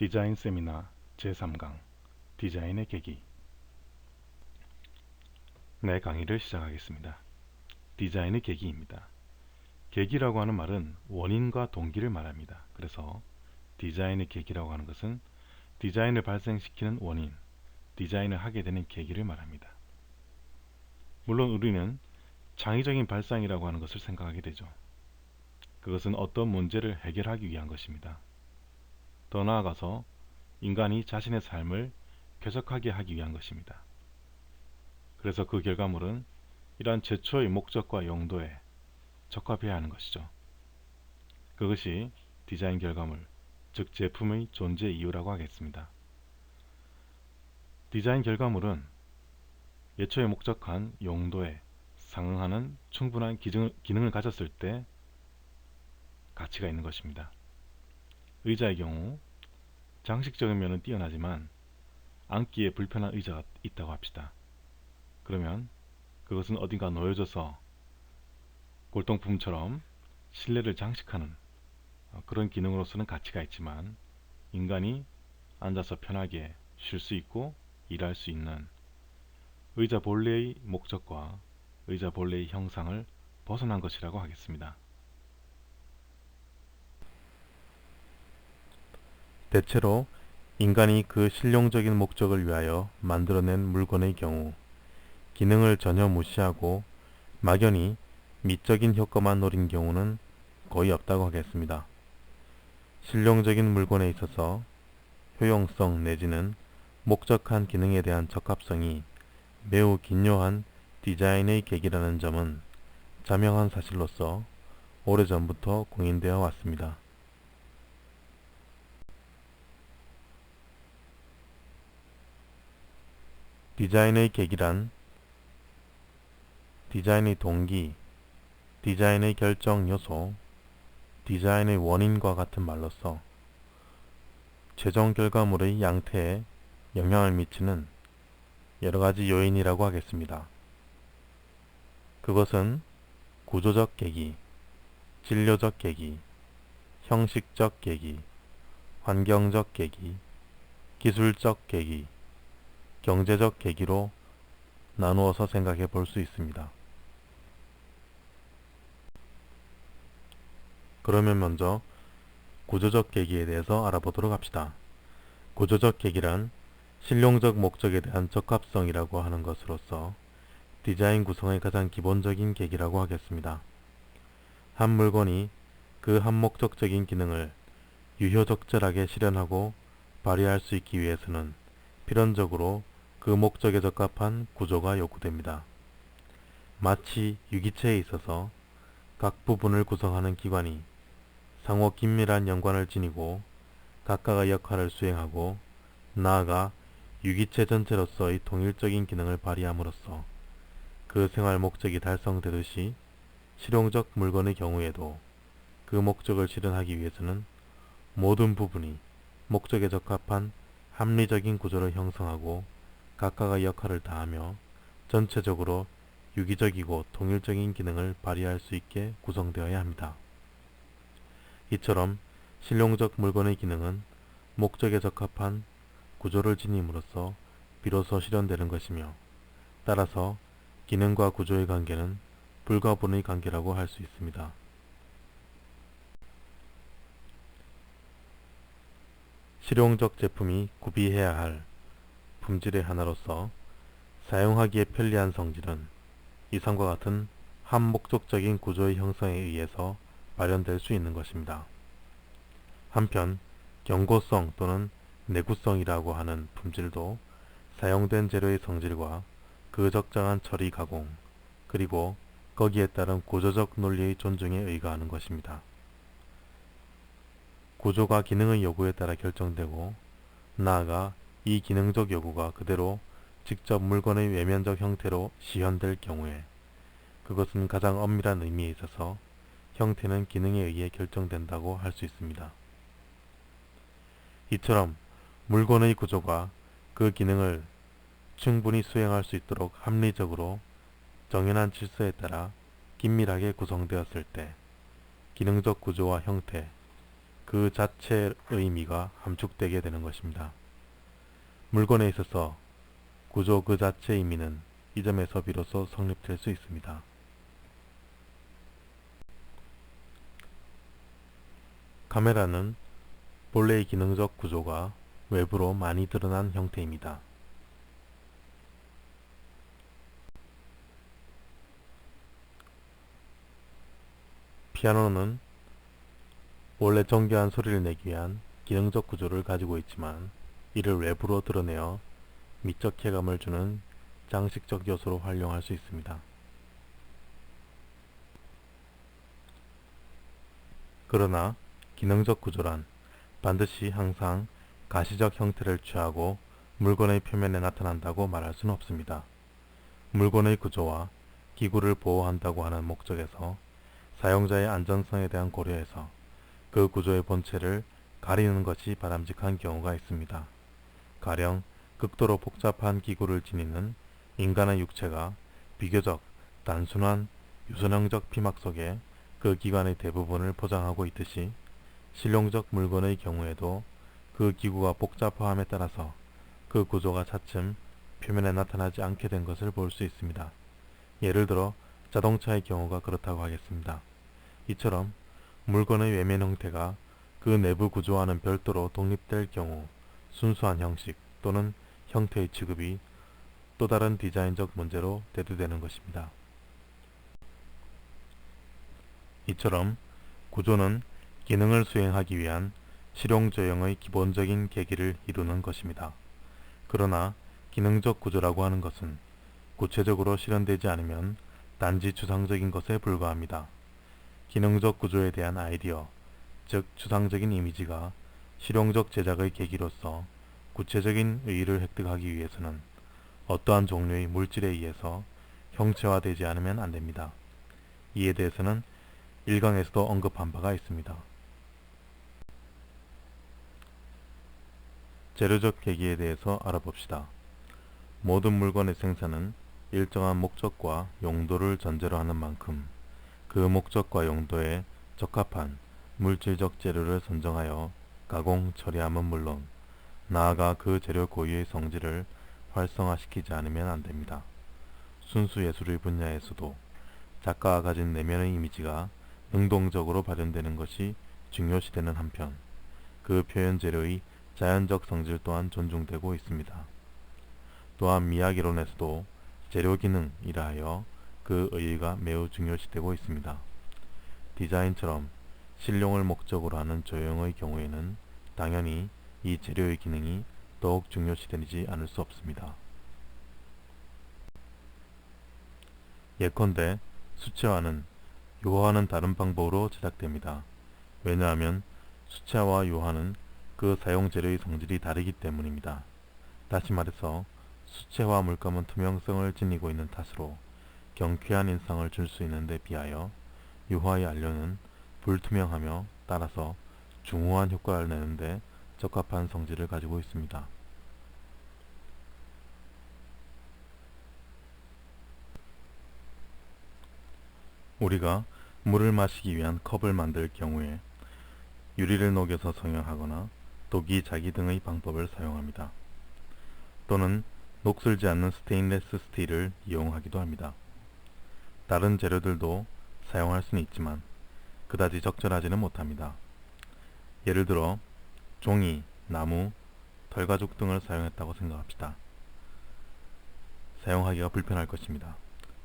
디자인 세미나 제3강 디자인의 계기. 내 강의를 시작하겠습니다. 디자인의 계기입니다. 계기라고 하는 말은 원인과 동기를 말합니다. 그래서 디자인의 계기라고 하는 것은 디자인을 발생시키는 원인, 디자인을 하게 되는 계기를 말합니다. 물론 우리는 창의적인 발상이라고 하는 것을 생각하게 되죠. 그것은 어떤 문제를 해결하기 위한 것입니다. 더 나아가서 인간이 자신의 삶을 쾌적하게 하기 위한 것입니다. 그래서 그 결과물은 이러한 최초의 목적과 용도에 적합해야 하는 것이죠. 그것이 디자인 결과물, 즉 제품의 존재 이유라고 하겠습니다. 디자인 결과물은 예초에 목적한 용도에 상응하는 충분한 기능을 가졌을 때 가치가 있는 것입니다. 의자의 경우 장식적인 면은 뛰어나지만 앉기에 불편한 의자가 있다고 합시다. 그러면 그것은 어딘가 놓여져서 골동품처럼 실내를 장식하는 그런 기능으로서는 가치가 있지만, 인간이 앉아서 편하게 쉴 수 있고 일할 수 있는 의자 본래의 목적과 의자 본래의 형상을 벗어난 것이라고 하겠습니다. 대체로 인간이 그 실용적인 목적을 위하여 만들어낸 물건의 경우 기능을 전혀 무시하고 막연히 미적인 효과만 노린 경우는 거의 없다고 하겠습니다. 실용적인 물건에 있어서 효용성 내지는 목적한 기능에 대한 적합성이 매우 기묘한 디자인의 계기라는 점은 자명한 사실로서 오래전부터 공인되어 왔습니다. 디자인의 계기란 디자인의 동기, 디자인의 결정 요소, 디자인의 원인과 같은 말로서 최종 결과물의 양태에 영향을 미치는 여러가지 요인이라고 하겠습니다. 그것은 구조적 계기, 진료적 계기, 형식적 계기, 환경적 계기, 기술적 계기, 경제적 계기로 나누어서 생각해 볼 수 있습니다. 그러면 먼저 구조적 계기에 대해서 알아보도록 합시다. 구조적 계기란 실용적 목적에 대한 적합성이라고 하는 것으로서 디자인 구성의 가장 기본적인 계기라고 하겠습니다. 한 물건이 그 한 목적적인 기능을 유효적절하게 실현하고 발휘할 수 있기 위해서는 필연적으로 그 목적에 적합한 구조가 요구됩니다. 마치 유기체에 있어서 각 부분을 구성하는 기관이 상호 긴밀한 연관을 지니고 각각의 역할을 수행하고 나아가 유기체 전체로서의 통일적인 기능을 발휘함으로써 그 생활 목적이 달성되듯이 실용적 물건의 경우에도 그 목적을 실현하기 위해서는 모든 부분이 목적에 적합한 합리적인 구조를 형성하고 각각의 역할을 다하며 전체적으로 유기적이고 통일적인 기능을 발휘할 수 있게 구성되어야 합니다. 이처럼 실용적 물건의 기능은 목적에 적합한 구조를 지님으로써 비로소 실현되는 것이며, 따라서 기능과 구조의 관계는 불가분의 관계라고 할 수 있습니다. 실용적 제품이 구비해야 할 품질의 하나로서 사용하기에 편리한 성질은 이상과 같은 한목적적인 구조의 형성에 의해서 발현될 수 있는 것입니다. 한편 경고성 또는 내구성이라고 하는 품질도 사용된 재료의 성질과 그 적정한 처리 가공, 그리고 거기에 따른 구조적 논리의 존중에 의거하는 것입니다. 구조가 기능의 요구에 따라 결정되고, 나아가 이 기능적 요구가 그대로 직접 물건의 외면적 형태로 시현될 경우에 그것은 가장 엄밀한 의미에 있어서 형태는 기능에 의해 결정된다고 할 수 있습니다. 이처럼 물건의 구조가 그 기능을 충분히 수행할 수 있도록 합리적으로 정연한 질서에 따라 긴밀하게 구성되었을 때 기능적 구조와 형태, 그 그 자체의 의미가 함축되게 되는 것입니다. 물건에 있어서 구조 그 자체의 의미는 이 점에서 비로소 성립될 수 있습니다. 카메라는 본래의 기능적 구조가 외부로 많이 드러난 형태입니다. 피아노는 원래 정교한 소리를 내기 위한 기능적 구조를 가지고 있지만 이를 외부로 드러내어 미적 쾌감을 주는 장식적 요소로 활용할 수 있습니다. 그러나 기능적 구조란 반드시 항상 가시적 형태를 취하고 물건의 표면에 나타난다고 말할 수는 없습니다. 물건의 구조와 기구를 보호한다고 하는 목적에서 사용자의 안전성에 대한 고려에서 그 구조의 본체를 가리는 것이 바람직한 경우가 있습니다. 가령 극도로 복잡한 기구를 지니는 인간의 육체가 비교적 단순한 유선형적 피막 속에 그 기관의 대부분을 포장하고 있듯이 실용적 물건의 경우에도 그 기구가 복잡함에 따라서 그 구조가 차츰 표면에 나타나지 않게 된 것을 볼 수 있습니다. 예를 들어 자동차의 경우가 그렇다고 하겠습니다. 이처럼 물건의 외면 형태가 그 내부 구조와는 별도로 독립될 경우 순수한 형식 또는 형태의 취급이 또 다른 디자인적 문제로 대두되는 것입니다. 이처럼 구조는 기능을 수행하기 위한 실용조형의 기본적인 계기를 이루는 것입니다. 그러나 기능적 구조라고 하는 것은 구체적으로 실현되지 않으면 단지 추상적인 것에 불과합니다. 기능적 구조에 대한 아이디어, 즉 추상적인 이미지가 실용적 제작의 계기로서 구체적인 의의를 획득하기 위해서는 어떠한 종류의 물질에 의해서 형체화되지 않으면 안됩니다. 이에 대해서는 1강에서도 언급한 바가 있습니다. 재료적 계기에 대해서 알아봅시다. 모든 물건의 생산은 일정한 목적과 용도를 전제로 하는 만큼 그 목적과 용도에 적합한 물질적 재료를 선정하여 가공, 처리함은 물론 나아가 그 재료 고유의 성질을 활성화시키지 않으면 안됩니다. 순수 예술의 분야에서도 작가가 가진 내면의 이미지가 능동적으로 발현되는 것이 중요시되는 한편 그 표현 재료의 자연적 성질 또한 존중되고 있습니다. 또한 미학이론에서도 재료 기능이라 하여 그 의의가 매우 중요시되고 있습니다. 디자인처럼 실용을 목적으로 하는 조형의 경우에는 당연히 이 재료의 기능이 더욱 중요시되지 않을 수 없습니다. 예컨대 수채화는 유화와는 다른 방법으로 제작됩니다. 왜냐하면 수채화와 유화는 그 사용 재료의 성질이 다르기 때문입니다. 다시 말해서 수채화 물감은 투명성을 지니고 있는 탓으로 경쾌한 인상을 줄 수 있는 데 비하여 유화의 안료는 불투명하며 따라서 중후한 효과를 내는데 적합한 성질을 가지고 있습니다. 우리가 물을 마시기 위한 컵을 만들 경우에 유리를 녹여서 성형하거나 독이 자기 등의 방법을 사용합니다. 또는 녹슬지 않는 스테인레스 스틸을 이용하기도 합니다. 다른 재료들도 사용할 수는 있지만 그다지 적절하지는 못합니다. 예를 들어 종이, 나무, 털가죽 등을 사용했다고 생각합시다. 사용하기가 불편할 것입니다.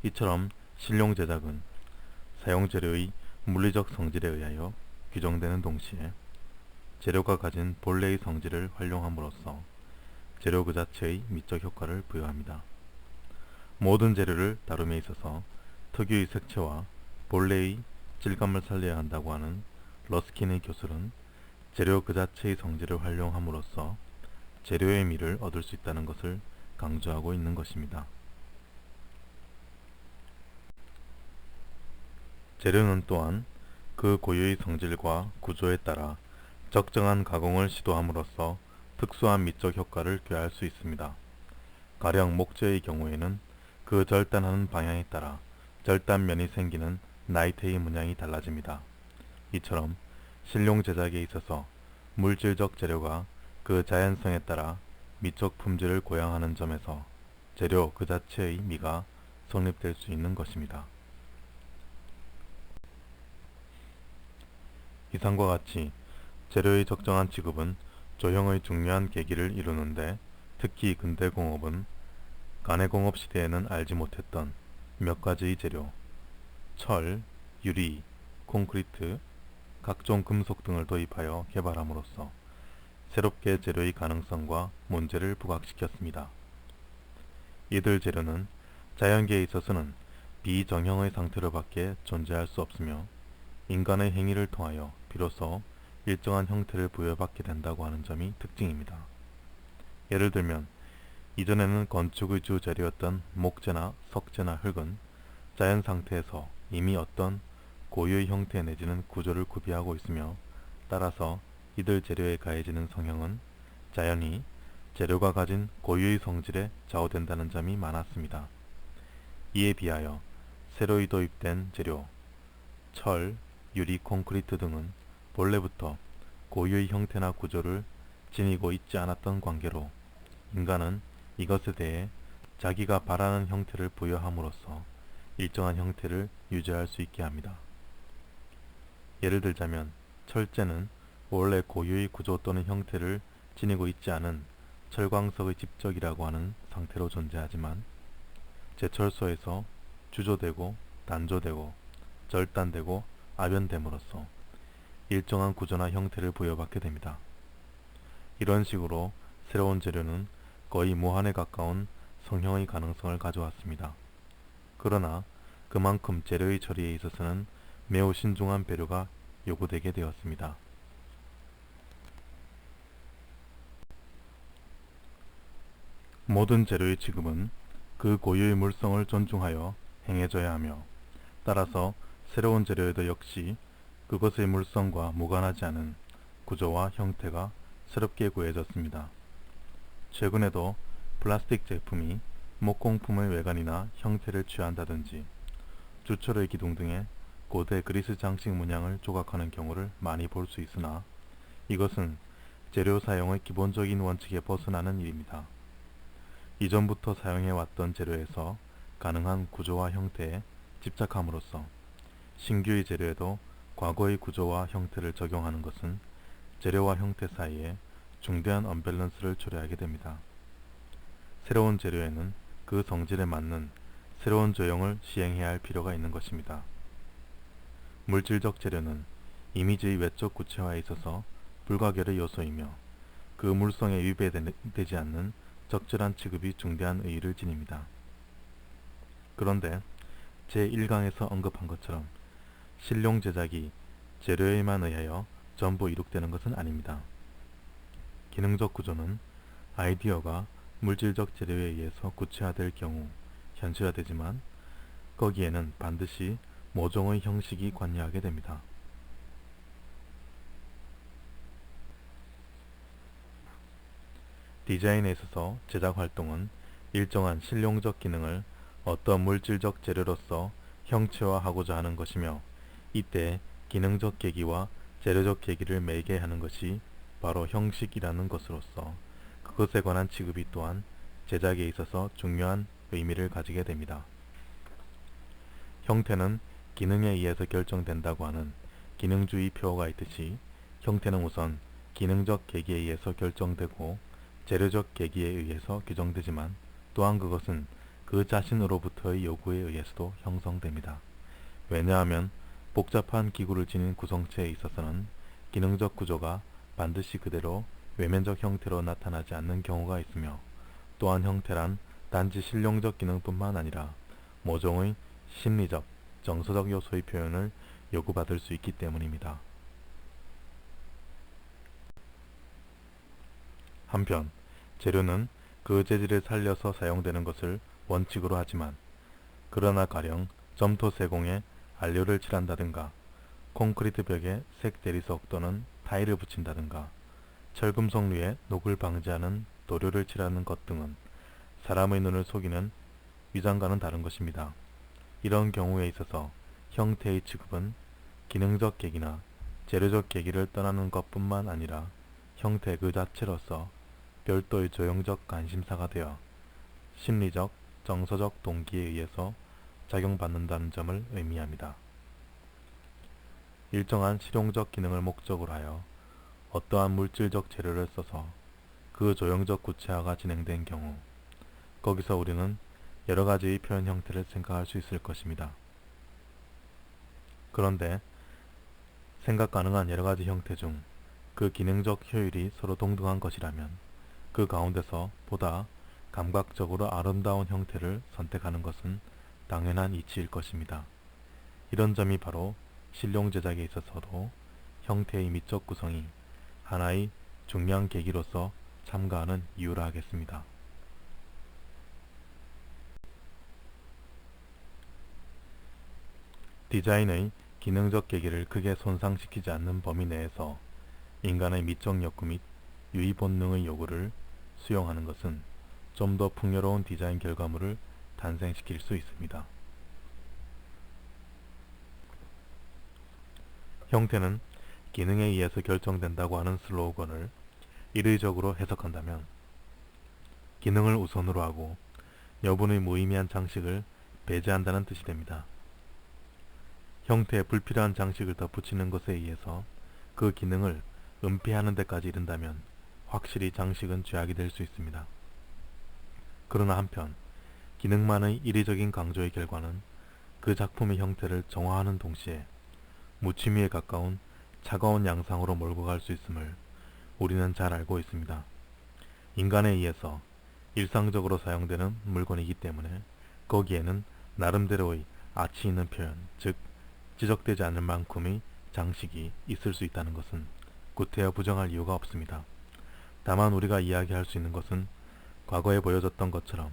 이처럼 실용 제작은 사용 재료의 물리적 성질에 의하여 규정되는 동시에 재료가 가진 본래의 성질을 활용함으로써 재료 그 자체의 미적 효과를 부여합니다. 모든 재료를 다룸에 있어서 특유의 색채와 본래의 질감을 살려야 한다고 하는 러스킨의 교술은 재료 그 자체의 성질을 활용함으로써 재료의 미를 얻을 수 있다는 것을 강조하고 있는 것입니다. 재료는 또한 그 고유의 성질과 구조에 따라 적정한 가공을 시도함으로써 특수한 미적 효과를 꾀할 수 있습니다. 가령 목재의 경우에는 그 절단하는 방향에 따라 절단면이 생기는 나이테의 문양이 달라집니다. 이처럼 실용 제작에 있어서 물질적 재료가 그 자연성에 따라 미적 품질을 고양하는 점에서 재료 그 자체의 미가 성립될 수 있는 것입니다. 이상과 같이 재료의 적정한 취급은 조형의 중요한 계기를 이루는데, 특히 근대공업은 간해공업 시대에는 알지 못했던 몇 가지의 재료, 철, 유리, 콘크리트, 각종 금속 등을 도입하여 개발함으로써 새롭게 재료의 가능성과 문제를 부각시켰습니다. 이들 재료는 자연계에 있어서는 비정형의 상태로 밖에 존재할 수 없으며 인간의 행위를 통하여 비로소 일정한 형태를 부여받게 된다고 하는 점이 특징입니다. 예를 들면 이전에는 건축의 주 재료였던 목재나 석재나 흙은 자연 상태에서 이미 어떤 고유의 형태 내지는 구조를 구비하고 있으며, 따라서 이들 재료에 가해지는 성형은 자연히 재료가 가진 고유의 성질에 좌우된다는 점이 많았습니다. 이에 비하여 새로이 도입된 재료, 철, 유리, 콘크리트 등은 본래부터 고유의 형태나 구조를 지니고 있지 않았던 관계로 인간은 이것에 대해 자기가 바라는 형태를 부여함으로써 일정한 형태를 유지할 수 있게 합니다. 예를 들자면 철제는 원래 고유의 구조 또는 형태를 지니고 있지 않은 철광석의 집적이라고 하는 상태로 존재하지만, 제철소에서 주조되고 단조되고 절단되고 압연됨으로써 일정한 구조나 형태를 부여받게 됩니다. 이런 식으로 새로운 재료는 거의 무한에 가까운 성형의 가능성을 가져왔습니다. 그러나 그만큼 재료의 처리에 있어서는 매우 신중한 배려가 요구되게 되었습니다. 모든 재료의 취급은 그 고유의 물성을 존중하여 행해져야 하며, 따라서 새로운 재료에도 역시 그것의 물성과 무관하지 않은 구조와 형태가 새롭게 구해졌습니다. 최근에도 플라스틱 제품이 목공품의 외관이나 형태를 취한다든지 주철의 기둥 등의 고대 그리스 장식 문양을 조각하는 경우를 많이 볼 수 있으나, 이것은 재료 사용의 기본적인 원칙에 벗어나는 일입니다. 이전부터 사용해왔던 재료에서 가능한 구조와 형태에 집착함으로써 신규의 재료에도 과거의 구조와 형태를 적용하는 것은 재료와 형태 사이에 중대한 언밸런스를 초래하게 됩니다. 새로운 재료에는 그 성질에 맞는 새로운 조형을 시행해야 할 필요가 있는 것입니다. 물질적 재료는 이미지의 외적 구체화에 있어서 불가결의 요소이며, 그 물성에 위배되지 않는 적절한 취급이 중대한 의의를 지닙니다. 그런데 제1강에서 언급한 것처럼 실용 제작이 재료에만 의하여 전부 이룩되는 것은 아닙니다. 기능적 구조는 아이디어가 물질적 재료에 의해서 구체화될 경우 현실화되지만, 거기에는 반드시 모종의 형식이 관여하게 됩니다. 디자인에 있어서 제작 활동은 일정한 실용적 기능을 어떤 물질적 재료로서 형체화하고자 하는 것이며, 이때 기능적 계기와 재료적 계기를 매개하는 것이 바로 형식이라는 것으로서 그것에 관한 취급이 또한 제작에 있어서 중요한 의미를 가지게 됩니다. 형태는 기능에 의해서 결정된다고 하는 기능주의 표어가 있듯이, 형태는 우선 기능적 계기에 의해서 결정되고 재료적 계기에 의해서 규정되지만, 또한 그것은 그 자신으로부터의 요구에 의해서도 형성됩니다. 왜냐하면 복잡한 기구를 지닌 구성체에 있어서는 기능적 구조가 반드시 그대로 외면적 형태로 나타나지 않는 경우가 있으며, 또한 형태란 단지 실용적 기능뿐만 아니라 모종의 심리적, 정서적 요소의 표현을 요구받을 수 있기 때문입니다. 한편 재료는 그 재질을 살려서 사용되는 것을 원칙으로 하지만, 그러나 가령 점토 세공에 안료를 칠한다든가 콘크리트 벽에 색 대리석 또는 타일을 붙인다든가 철금속류에 녹을 방지하는 도료를 칠하는 것 등은 사람의 눈을 속이는 위장과는 다른 것입니다. 이런 경우에 있어서 형태의 취급은 기능적 계기나 재료적 계기를 떠나는 것뿐만 아니라 형태 그 자체로서 별도의 조형적 관심사가 되어 심리적, 정서적 동기에 의해서 작용받는다는 점을 의미합니다. 일정한 실용적 기능을 목적으로 하여 어떠한 물질적 재료를 써서 그 조형적 구체화가 진행된 경우 거기서 우리는 여러가지의 표현 형태를 생각할 수 있을 것입니다. 그런데 생각 가능한 여러가지 형태 중 그 기능적 효율이 서로 동등한 것이라면 그 가운데서 보다 감각적으로 아름다운 형태를 선택하는 것은 당연한 이치일 것입니다. 이런 점이 바로 실용 제작에 있어서도 형태의 미적 구성이 하나의 중요한 계기로서 참가하는 이유라 하겠습니다. 디자인의 기능적 계기를 크게 손상시키지 않는 범위 내에서 인간의 미적 욕구 및 유의 본능의 요구를 수용하는 것은 좀 더 풍요로운 디자인 결과물을 탄생시킬 수 있습니다. 형태는 기능에 의해서 결정된다고 하는 슬로건을 일의적으로 해석한다면 기능을 우선으로 하고 여분의 무의미한 장식을 배제한다는 뜻이 됩니다. 형태에 불필요한 장식을 덧붙이는 것에 의해서 그 기능을 은폐하는 데까지 이른다면 확실히 장식은 죄악이 될 수 있습니다. 그러나 한편 기능만의 이례적인 강조의 결과는 그 작품의 형태를 정화하는 동시에 무취미에 가까운 차가운 양상으로 몰고 갈 수 있음을 우리는 잘 알고 있습니다. 인간에 의해서 일상적으로 사용되는 물건이기 때문에 거기에는 나름대로의 아치 있는 표현, 즉 지적되지 않을 만큼의 장식이 있을 수 있다는 것은 구태여 부정할 이유가 없습니다. 다만 우리가 이야기할 수 있는 것은 과거에 보여졌던 것처럼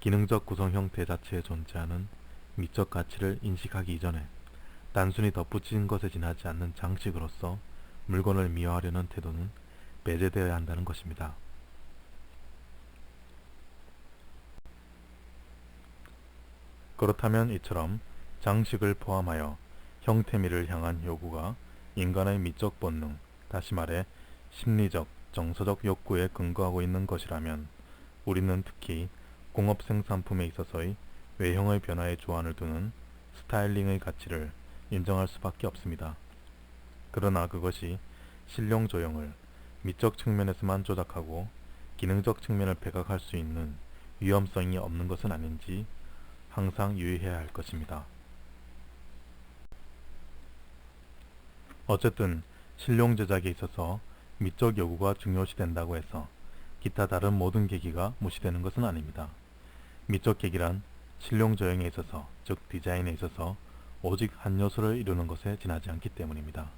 기능적 구성 형태 자체에 존재하는 미적 가치를 인식하기 이전에 단순히 덧붙인 것에 지나지 않는 장식으로서 물건을 미화하려는 태도는 배제되어야 한다는 것입니다. 그렇다면 이처럼 장식을 포함하여 형태미를 향한 요구가 인간의 미적 본능, 다시 말해 심리적, 정서적 욕구에 근거하고 있는 것이라면 우리는 특히 공업 생산품에 있어서의 외형의 변화에 조안을 두는 스타일링의 가치를 인정할 수밖에 없습니다. 그러나 그것이 실용 조형을 미적 측면에서만 조작하고 기능적 측면을 배각할 수 있는 위험성이 없는 것은 아닌지 항상 유의해야 할 것입니다. 어쨌든 실용 제작에 있어서 미적 요구가 중요시 된다고 해서 기타 다른 모든 계기가 무시되는 것은 아닙니다. 미적 계기란 실용 조형에 있어서, 즉 디자인에 있어서 오직 한 요소를 이루는 것에 지나지 않기 때문입니다.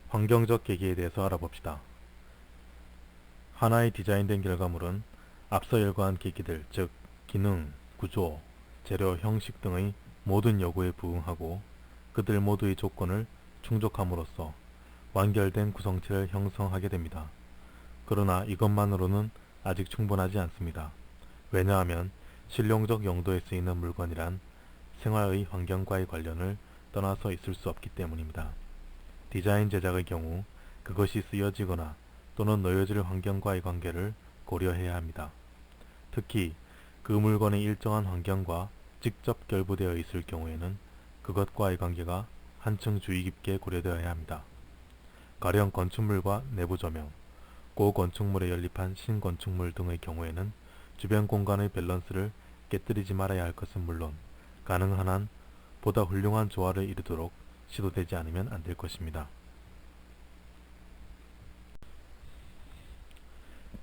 환경적 계기에 대해서 알아봅시다. 하나의 디자인된 결과물은 앞서 열거한 계기들, 즉 기능, 구조, 재료, 형식 등의 모든 요구에 부응하고 그들 모두의 조건을 충족함으로써 완결된 구성체를 형성하게 됩니다. 그러나 이것만으로는 아직 충분하지 않습니다. 왜냐하면 실용적 용도에 쓰이는 물건이란 생활의 환경과의 관련을 떠나서 있을 수 없기 때문입니다. 디자인 제작의 경우 그것이 쓰여지거나 또는 놓여질 환경과의 관계를 고려해야 합니다. 특히 그 물건의 일정한 환경과 직접 결부되어 있을 경우에는 그것과의 관계가 한층 주의 깊게 고려되어야 합니다. 가령 건축물과 내부 조명, 고건축물에 연립한 신건축물 등의 경우에는 주변 공간의 밸런스를 깨뜨리지 말아야 할 것은 물론 가능한 한 보다 훌륭한 조화를 이루도록 시도되지 않으면 안 될 것입니다.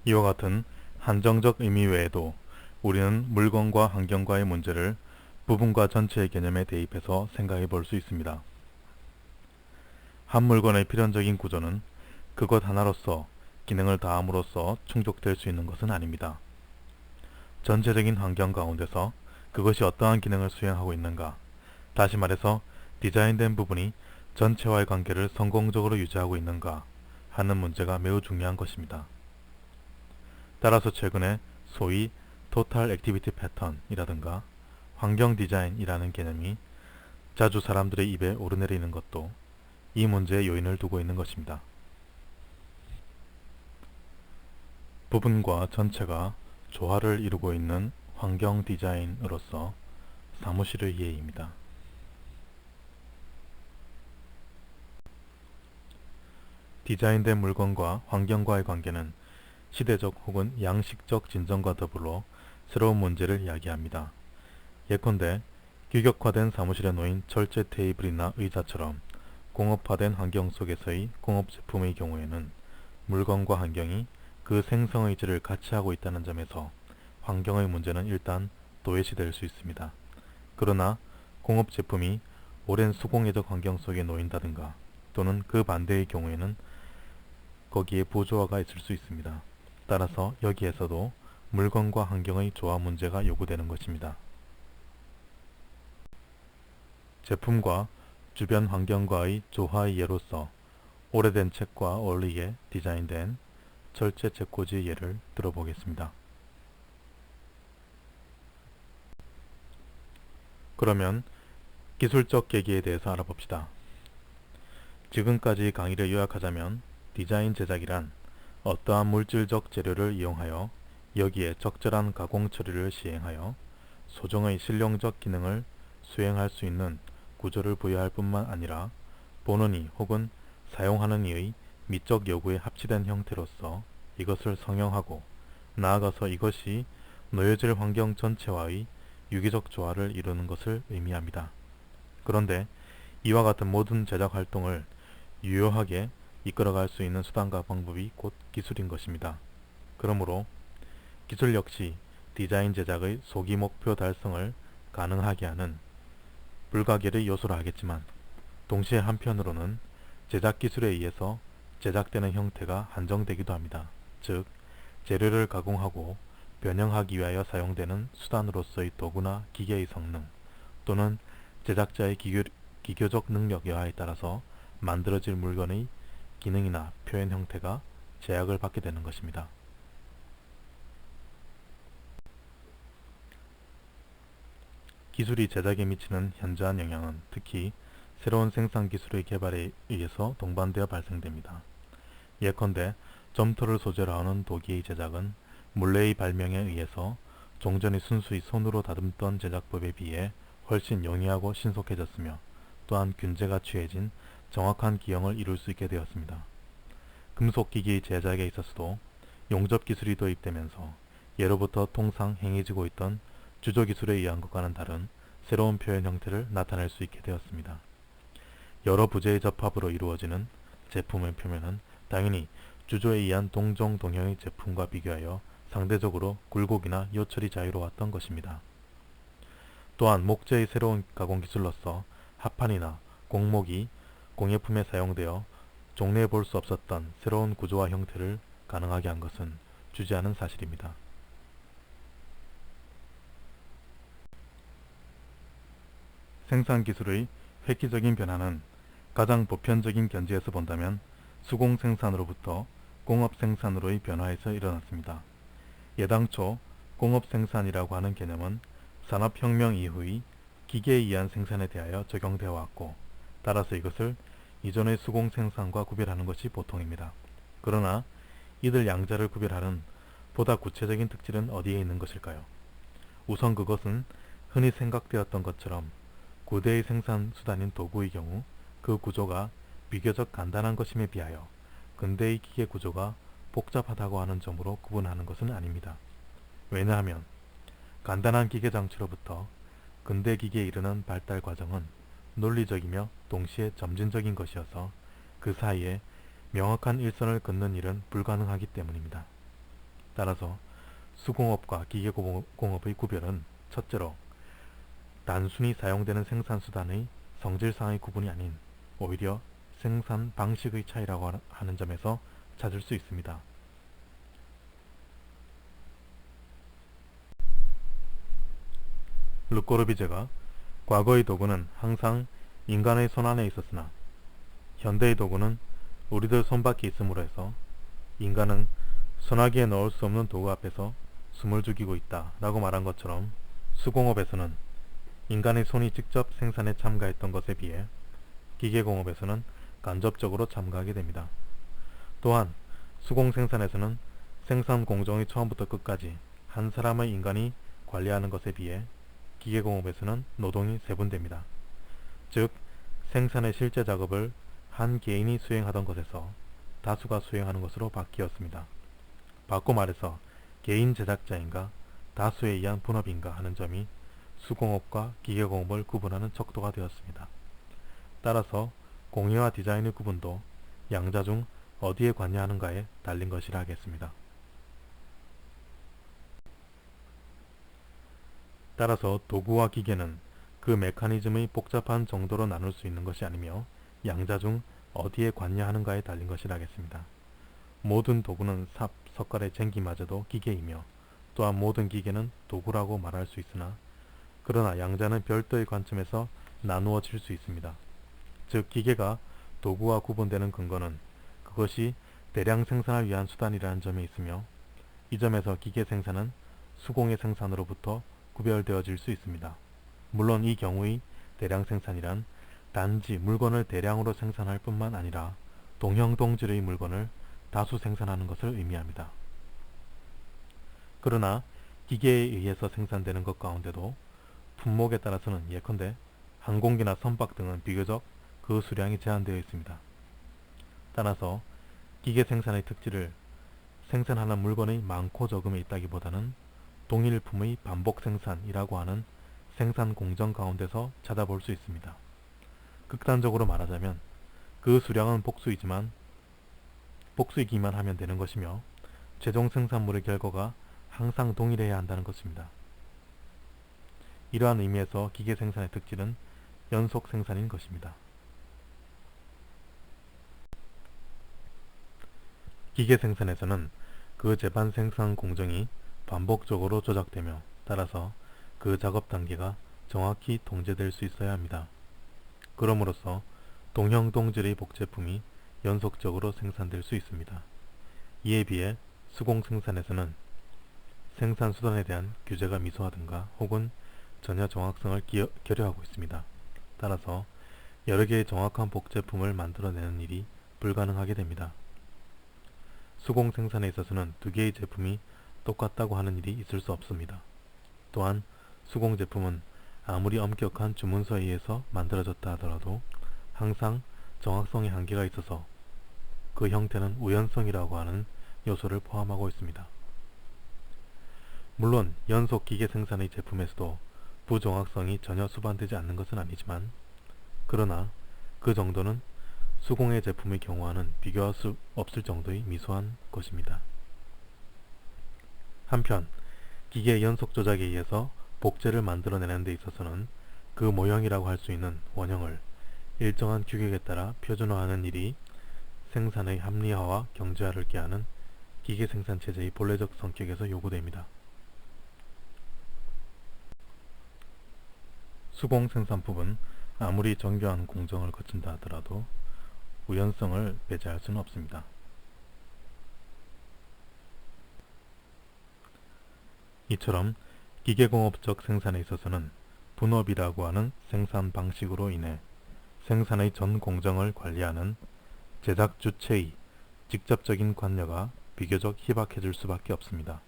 이와 같은 한정적 의미 외에도 우리는 물건과 환경과의 문제를 부분과 전체의 개념에 대입해서 생각해 볼 수 있습니다. 한 물건의 필연적인 구조는 그것 하나로서 기능을 다함으로써 충족될 수 있는 것은 아닙니다. 전체적인 환경 가운데서 그것이 어떠한 기능을 수행하고 있는가, 다시 말해서 디자인된 부분이 전체와의 관계를 성공적으로 유지하고 있는가 하는 문제가 매우 중요한 것입니다. 따라서 최근에 소위 토탈 액티비티 패턴이라든가 환경 디자인이라는 개념이 자주 사람들의 입에 오르내리는 것도 이 문제에 요인을 두고 있는 것입니다. 부분과 전체가 조화를 이루고 있는 환경 디자인으로서 사무실의 이해입니다. 디자인된 물건과 환경과의 관계는 시대적 혹은 양식적 진전과 더불어 새로운 문제를 야기합니다. 예컨대 규격화된 사무실에 놓인 철제 테이블이나 의자처럼 공업화된 환경 속에서의 공업제품의 경우에는 물건과 환경이 그 생성의 질을 같이 하고 있다는 점에서 환경의 문제는 일단 도외시될 수 있습니다. 그러나 공업제품이 오랜 수공예적 환경 속에 놓인다든가 또는 그 반대의 경우에는 거기에 부조화가 있을 수 있습니다. 따라서 여기에서도 물건과 환경의 조화 문제가 요구되는 것입니다. 제품과 주변 환경과의 조화의 예로서 오래된 책과 어울리게 디자인된 철제 책꽂이의 예를 들어보겠습니다. 그러면 기술적 계기에 대해서 알아봅시다. 지금까지 강의를 요약하자면 디자인 제작이란 어떠한 물질적 재료를 이용하여 여기에 적절한 가공 처리를 시행하여 소정의 실용적 기능을 수행할 수 있는 구조를 부여할 뿐만 아니라 보는 이 혹은 사용하는 이의 미적 요구에 합치된 형태로서 이것을 성형하고 나아가서 이것이 놓여질 환경 전체와의 유기적 조화를 이루는 것을 의미합니다. 그런데 이와 같은 모든 제작 활동을 유효하게 이끌어갈 수 있는 수단과 방법이 곧 기술인 것입니다. 그러므로 기술 역시 디자인 제작의 소기 목표 달성을 가능하게 하는 불가결의 요소라 하겠지만 동시에 한편으로는 제작 기술에 의해서 제작되는 형태가 한정되기도 합니다. 즉 재료를 가공하고 변형하기 위하여 사용되는 수단으로서의 도구나 기계의 성능 또는 제작자의 기교적 능력 여하에 따라서 만들어질 물건의 기능이나 표현 형태가 제약을 받게 되는 것입니다. 기술이 제작에 미치는 현저한 영향은 특히 새로운 생산 기술의 개발에 의해서 동반되어 발생됩니다. 예컨대 점토를 소재로 하는 도기의 제작은 물레의 발명에 의해서 종전에 순수히 손으로 다듬던 제작법에 비해 훨씬 용이하고 신속해졌으며 또한 균제가 취해진 정확한 기형을 이룰 수 있게 되었습니다. 금속기기의 제작에 있어서도 용접 기술이 도입되면서 예로부터 통상 행해지고 있던 주조기술에 의한 것과는 다른 새로운 표현 형태를 나타낼 수 있게 되었습니다. 여러 부재의 접합으로 이루어지는 제품의 표면은 당연히 주조에 의한 동종 동형의 제품과 비교하여 상대적으로 굴곡이나 요철이 자유로웠던 것입니다. 또한 목재의 새로운 가공 기술로서 합판이나 공목이 공예품에 사용되어 종래에 볼 수 없었던 새로운 구조와 형태를 가능하게 한 것은 주저하는 사실입니다. 생산기술의 획기적인 변화는 가장 보편적인 견지에서 본다면 수공생산으로부터 공업생산으로의 변화에서 일어났습니다. 예당초 공업생산이라고 하는 개념은 산업혁명 이후의 기계에 의한 생산에 대하여 적용되어 왔고 따라서 이것을 이전의 수공생산과 구별하는 것이 보통입니다. 그러나 이들 양자를 구별하는 보다 구체적인 특질은 어디에 있는 것일까요? 우선 그것은 흔히 생각되었던 것처럼 고대의 생산수단인 도구의 경우 그 구조가 비교적 간단한 것임에 비하여 근대의 기계 구조가 복잡하다고 하는 점으로 구분하는 것은 아닙니다. 왜냐하면 간단한 기계 장치로부터 근대 기계에 이르는 발달 과정은 논리적이며 동시에 점진적인 것이어서 그 사이에 명확한 일선을 긋는 일은 불가능하기 때문입니다. 따라서 수공업과 기계공업의 구별은 첫째로 단순히 사용되는 생산수단의 성질상의 구분이 아닌 오히려 생산 방식의 차이라고 하는 점에서 찾을 수 있습니다. 르꼬르비제가 과거의 도구는 항상 인간의 손안에 있었으나 현대의 도구는 우리들 손밖에 있으므로 해서 인간은 소나기에 넣을 수 없는 도구 앞에서 숨을 죽이고 있다 라고 말한 것처럼 수공업에서는 인간의 손이 직접 생산에 참가했던 것에 비해 기계공업에서는 간접적으로 참가하게 됩니다. 또한 수공 생산에서는 생산 공정의 처음부터 끝까지 한 사람의 인간이 관리하는 것에 비해 기계공업에서는 노동이 세분됩니다. 즉 생산의 실제 작업을 한 개인이 수행하던 것에서 다수가 수행하는 것으로 바뀌었습니다. 바꿔 말해서 개인 제작자인가 다수에 의한 분업인가 하는 점이 수공업과 기계공업을 구분하는 척도가 되었습니다. 따라서 공예와 디자인의 구분도 양자 중 어디에 관여하는가에 달린 것이라 하겠습니다. 따라서 도구와 기계는 그 메커니즘의 복잡한 정도로 나눌 수 있는 것이 아니며 양자 중 어디에 관여하는가에 달린 것이라 하겠습니다. 모든 도구는 삽, 석갈의 쟁기마저도 기계이며 또한 모든 기계는 도구라고 말할 수 있으나 그러나 양자는 별도의 관점에서 나누어질 수 있습니다. 즉 기계가 도구와 구분되는 근거는 그것이 대량 생산을 위한 수단이라는 점에 있으며 이 점에서 기계 생산은 수공의 생산으로부터 구별되어질 수 있습니다. 물론 이 경우의 대량 생산이란 단지 물건을 대량으로 생산할 뿐만 아니라 동형동질의 물건을 다수 생산하는 것을 의미합니다. 그러나 기계에 의해서 생산되는 것 가운데도 품목에 따라서는 예컨대 항공기나 선박 등은 비교적 그 수량이 제한되어 있습니다. 따라서 기계 생산의 특질을 생산하는 물건의 많고 적음에 있다기보다는 동일품의 반복 생산이라고 하는 생산 공정 가운데서 찾아볼 수 있습니다. 극단적으로 말하자면 그 수량은 복수이기만 하면 되는 것이며 최종 생산물의 결과가 항상 동일해야 한다는 것입니다. 이러한 의미에서 기계 생산의 특질은 연속 생산인 것입니다. 기계 생산에서는 그 재반 생산 공정이 반복적으로 조작되며 따라서 그 작업 단계가 정확히 통제될 수 있어야 합니다. 그럼으로써 동형동질의 복제품이 연속적으로 생산될 수 있습니다. 이에 비해 수공 생산에서는 생산 수단에 대한 규제가 미소하든가 혹은 전혀 정확성을 결여하고 있습니다. 따라서 여러 개의 정확한 복제품을 만들어내는 일이 불가능하게 됩니다. 수공 생산에 있어서는 두 개의 제품이 똑같다고 하는 일이 있을 수 없습니다. 또한 수공 제품은 아무리 엄격한 주문서에 의해서 만들어졌다 하더라도 항상 정확성의 한계가 있어서 그 형태는 우연성이라고 하는 요소를 포함하고 있습니다. 물론 연속 기계 생산의 제품에서도 부정확성이 전혀 수반되지 않는 것은 아니지만 그러나 그 정도는 수공의 제품의 경우와는 비교할 수 없을 정도의 미소한 것입니다. 한편 기계의 연속 조작에 의해서 복제를 만들어내는 데 있어서는 그 모형이라고 할 수 있는 원형을 일정한 규격에 따라 표준화하는 일이 생산의 합리화와 경제화를 꾀하는 기계 생산 체제의 본래적 성격에서 요구됩니다. 수공 생산품은 아무리 정교한 공정을 거친다 하더라도 우연성을 배제할 수는 없습니다. 이처럼 기계공업적 생산에 있어서는 분업이라고 하는 생산 방식으로 인해 생산의 전 공정을 관리하는 제작 주체의 직접적인 관여가 비교적 희박해질 수밖에 없습니다.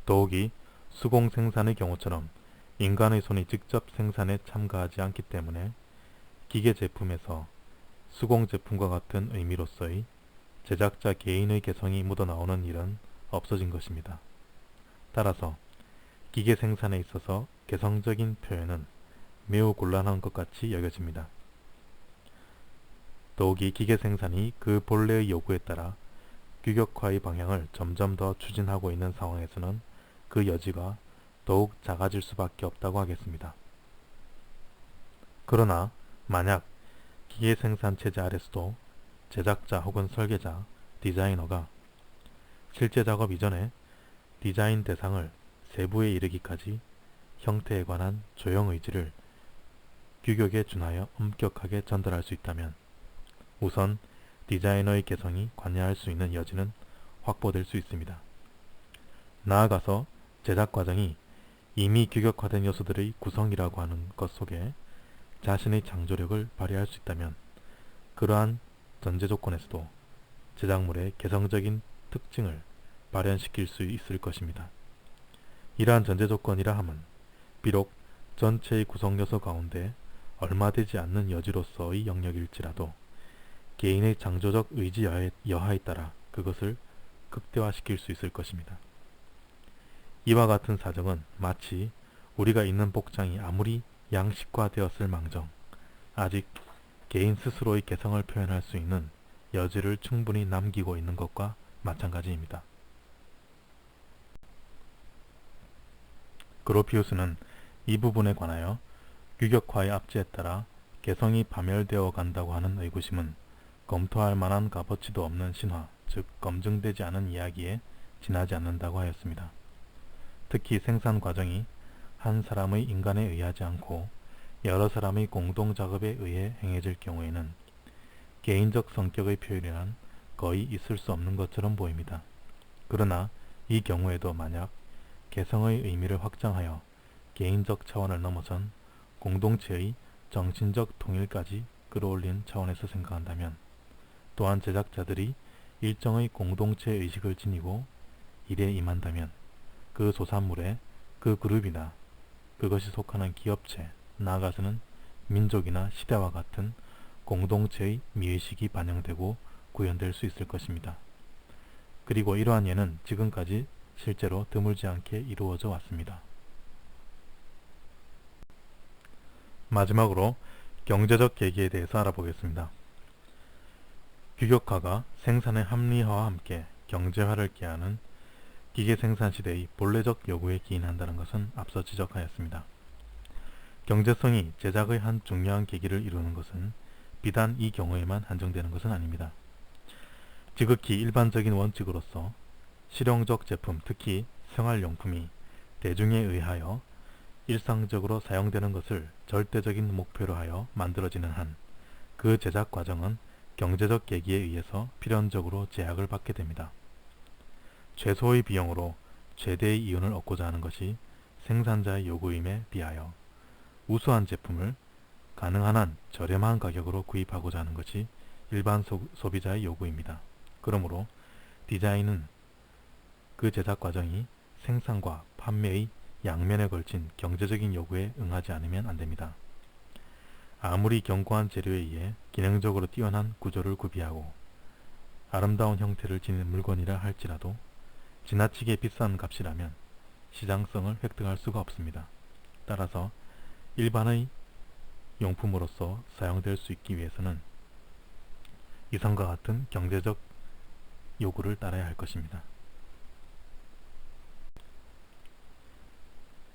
더욱이 수공 생산의 경우처럼 인간의 손이 직접 생산에 참가하지 않기 때문에 기계 제품에서 수공 제품과 같은 의미로서의 제작자 개인의 개성이 묻어나오는 일은 없어진 것입니다. 따라서 기계 생산에 있어서 개성적인 표현은 매우 곤란한 것 같이 여겨집니다. 더욱이 기계 생산이 그 본래의 요구에 따라 규격화의 방향을 점점 더 추진하고 있는 상황에서는 그 여지가 더욱 작아질 수밖에 없다고 하겠습니다. 그러나 만약 기계 생산 체제 아래서도 제작자 혹은 설계자, 디자이너가 실제 작업 이전에 디자인 대상을 세부에 이르기까지 형태에 관한 조형 의지를 규격에 준하여 엄격하게 전달할 수 있다면 우선 디자이너의 개성이 관여할 수 있는 여지는 확보될 수 있습니다. 나아가서 제작 과정이 이미 규격화된 요소들의 구성이라고 하는 것 속에 자신의 창조력을 발휘할 수 있다면 그러한 전제 조건에서도 제작물의 개성적인 특징을 발현시킬 수 있을 것입니다. 이러한 전제 조건이라 함은 비록 전체의 구성 요소 가운데 얼마 되지 않는 여지로서의 영역일지라도 개인의 창조적 의지 여하에 따라 그것을 극대화시킬 수 있을 것입니다. 이와 같은 사정은 마치 우리가 입는 복장이 아무리 양식화되었을 망정 아직 개인 스스로의 개성을 표현할 수 있는 여지를 충분히 남기고 있는 것과 마찬가지입니다. 그로피우스는 이 부분에 관하여 규격화의 압제에 따라 개성이 파멸되어 간다고 하는 의구심은 검토할 만한 값어치도 없는 신화, 즉 검증되지 않은 이야기에 지나지 않는다고 하였습니다. 특히 생산 과정이 한 사람의 인간에 의하지 않고 여러 사람의 공동 작업에 의해 행해질 경우에는 개인적 성격의 표현이란 거의 있을 수 없는 것처럼 보입니다. 그러나 이 경우에도 만약 개성의 의미를 확장하여 개인적 차원을 넘어선 공동체의 정신적 통일까지 끌어올린 차원에서 생각한다면 또한 제작자들이 일정의 공동체 의식을 지니고 일에 임한다면 그 소산물에 그 그룹이나 그것이 속하는 기업체, 나아가서는 민족이나 시대와 같은 공동체의 미의식이 반영되고 구현될 수 있을 것입니다. 그리고 이러한 예는 지금까지 실제로 드물지 않게 이루어져 왔습니다. 마지막으로 경제적 계기에 대해서 알아보겠습니다. 규격화가 생산의 합리화와 함께 경제화를 꾀하는 기계 생산 시대의 본래적 요구에 기인한다는 것은 앞서 지적하였습니다. 경제성이 제작의 한 중요한 계기를 이루는 것은 비단 이 경우에만 한정되는 것은 아닙니다. 지극히 일반적인 원칙으로서 실용적 제품, 특히 생활용품이 대중에 의하여 일상적으로 사용되는 것을 절대적인 목표로 하여 만들어지는 한 그 제작 과정은 경제적 계기에 의해서 필연적으로 제약을 받게 됩니다. 최소의 비용으로 최대의 이윤을 얻고자 하는 것이 생산자의 요구임에 비하여 우수한 제품을 가능한 한 저렴한 가격으로 구입하고자 하는 것이 일반 소비자의 요구입니다. 그러므로 디자인은 그 제작 과정이 생산과 판매의 양면에 걸친 경제적인 요구에 응하지 않으면 안됩니다. 아무리 견고한 재료에 의해 기능적으로 뛰어난 구조를 구비하고 아름다운 형태를 지닌 물건이라 할지라도 지나치게 비싼 값이라면 시장성을 획득할 수가 없습니다. 따라서 일반의 용품으로서 사용될 수 있기 위해서는 이상과 같은 경제적 요구를 따라야 할 것입니다.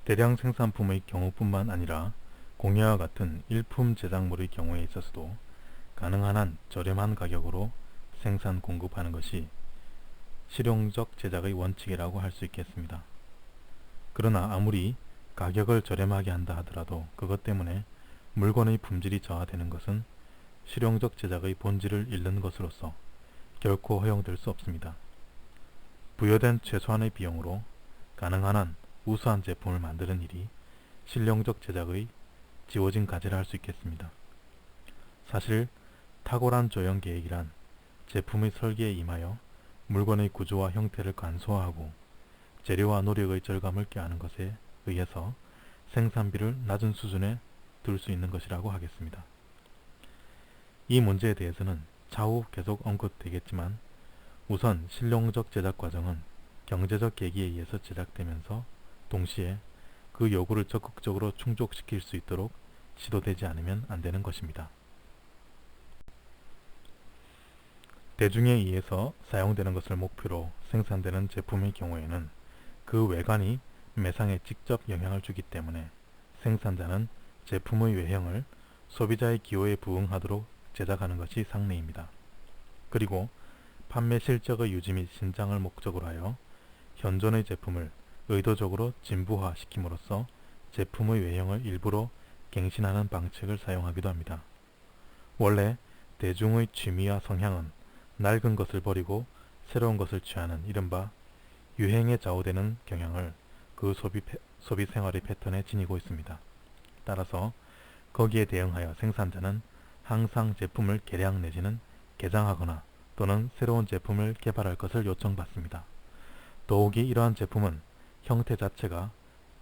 대량 생산품의 경우뿐만 아니라 공예와 같은 일품 제작물의 경우에 있어서도 가능한 한 저렴한 가격으로 생산 공급하는 것이 실용적 제작의 원칙이라고 할 수 있겠습니다. 그러나 아무리 가격을 저렴하게 한다 하더라도 그것 때문에 물건의 품질이 저하되는 것은 실용적 제작의 본질을 잃는 것으로서 결코 허용될 수 없습니다. 부여된 최소한의 비용으로 가능한 한 우수한 제품을 만드는 일이 실용적 제작의 지워진 과제라 할 수 있겠습니다. 사실 탁월한 조형 계획이란 제품의 설계에 임하여 물건의 구조와 형태를 간소화하고 재료와 노력의 절감을 꾀하는 것에 의해서 생산비를 낮은 수준에 둘 수 있는 것이라고 하겠습니다. 이 문제에 대해서는 차후 계속 언급되겠지만 우선 실용적 제작 과정은 경제적 계기에 의해서 제작되면서 동시에 그 요구를 적극적으로 충족시킬 수 있도록 시도되지 않으면 안 되는 것입니다. 대중에 의해서 사용되는 것을 목표로 생산되는 제품의 경우에는 그 외관이 매상에 직접 영향을 주기 때문에 생산자는 제품의 외형을 소비자의 기호에 부응하도록 제작하는 것이 상례입니다. 그리고 판매 실적의 유지 및 신장을 목적으로 하여 현존의 제품을 의도적으로 진부화시킴으로써 제품의 외형을 일부러 갱신하는 방식을 사용하기도 합니다. 원래 대중의 취미와 성향은 낡은 것을 버리고 새로운 것을 취하는 이른바 유행에 좌우되는 경향을 그 소비 소비 생활의 패턴에 지니고 있습니다. 따라서 거기에 대응하여 생산자는 항상 제품을 개량 내지는 개장하거나 또는 새로운 제품을 개발할 것을 요청받습니다. 더욱이 이러한 제품은 형태 자체가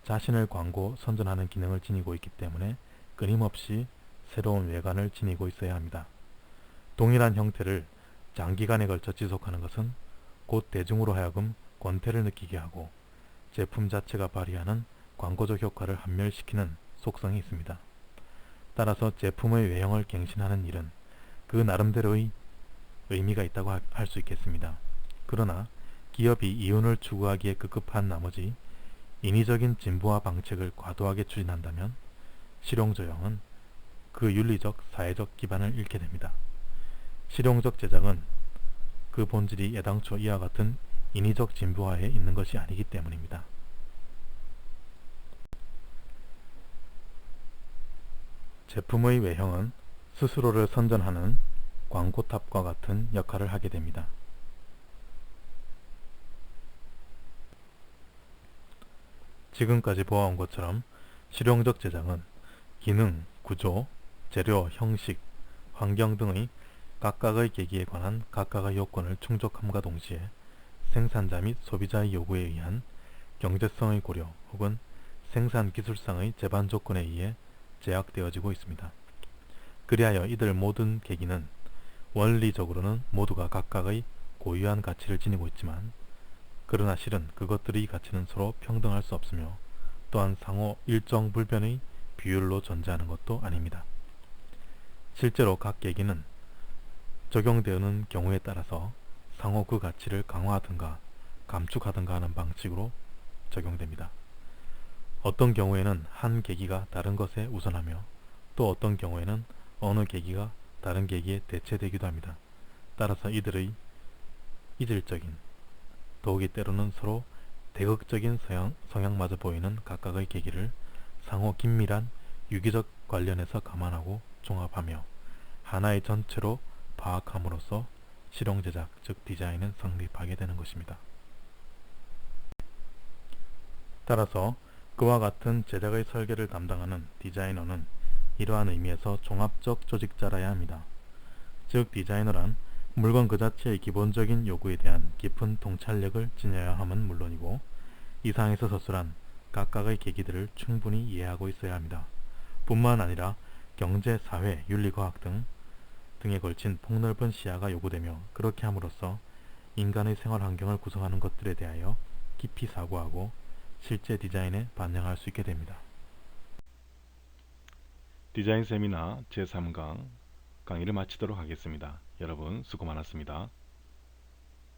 자신을 광고 선전하는 기능을 지니고 있기 때문에 끊임없이 새로운 외관을 지니고 있어야 합니다. 동일한 형태를 장기간에 걸쳐 지속하는 것은 곧 대중으로 하여금 권태를 느끼게 하고 제품 자체가 발휘하는 광고적 효과를 함멸시키는 속성이 있습니다. 따라서 제품의 외형을 갱신하는 일은 그 나름대로의 의미가 있다고 할 수 있겠습니다. 그러나 기업이 이윤을 추구하기에 급급한 나머지 인위적인 진보와 방책을 과도하게 추진한다면 실용조형은 그 윤리적, 사회적 기반을 잃게 됩니다. 실용적 제작은 그 본질이 애당초 이와 같은 인위적 진보화에 있는 것이 아니기 때문입니다. 제품의 외형은 스스로를 선전하는 광고탑과 같은 역할을 하게 됩니다. 지금까지 보아온 것처럼 실용적 제작은 기능, 구조, 재료, 형식, 환경 등의 각각의 계기에 관한 각각의 요건을 충족함과 동시에 생산자 및 소비자의 요구에 의한 경제성의 고려 혹은 생산 기술상의 제반 조건에 의해 제약되어지고 있습니다. 그리하여 이들 모든 계기는 원리적으로는 모두가 각각의 고유한 가치를 지니고 있지만 그러나 실은 그것들의 가치는 서로 평등할 수 없으며 또한 상호 일정 불변의 비율로 존재하는 것도 아닙니다. 실제로 각 계기는 적용되는 경우에 따라서 상호 그 가치를 강화하든가 감축하든가 하는 방식으로 적용됩니다. 어떤 경우에는 한 계기가 다른 것에 우선하며 또 어떤 경우에는 어느 계기가 다른 계기에 대체되기도 합니다. 따라서 이들의 이질적인, 더욱이 때로는 서로 대극적인 성향마저 보이는 각각의 계기를 상호 긴밀한 유기적 관련에서 감안하고 종합하며 하나의 전체로 파악함으로써 실용제작, 즉 디자인은 성립하게 되는 것입니다. 따라서 그와 같은 제작의 설계를 담당하는 디자이너는 이러한 의미에서 종합적 조직자라야 합니다. 즉 디자이너란 물건 그 자체의 기본적인 요구에 대한 깊은 통찰력을 지녀야 함은 물론이고 이상에서 서술한 각각의 계기들을 충분히 이해하고 있어야 합니다. 뿐만 아니라 경제, 사회, 윤리과학 등에 걸친 폭넓은 시야가 요구되며 그렇게 함으로써 인간의 생활 환경을 구성하는 것들에 대하여 깊이 사고하고 실제 디자인에 반영할 수 있게 됩니다. 디자인 세미나 제3강 강의를 마치도록 하겠습니다. 여러분 수고 많았습니다.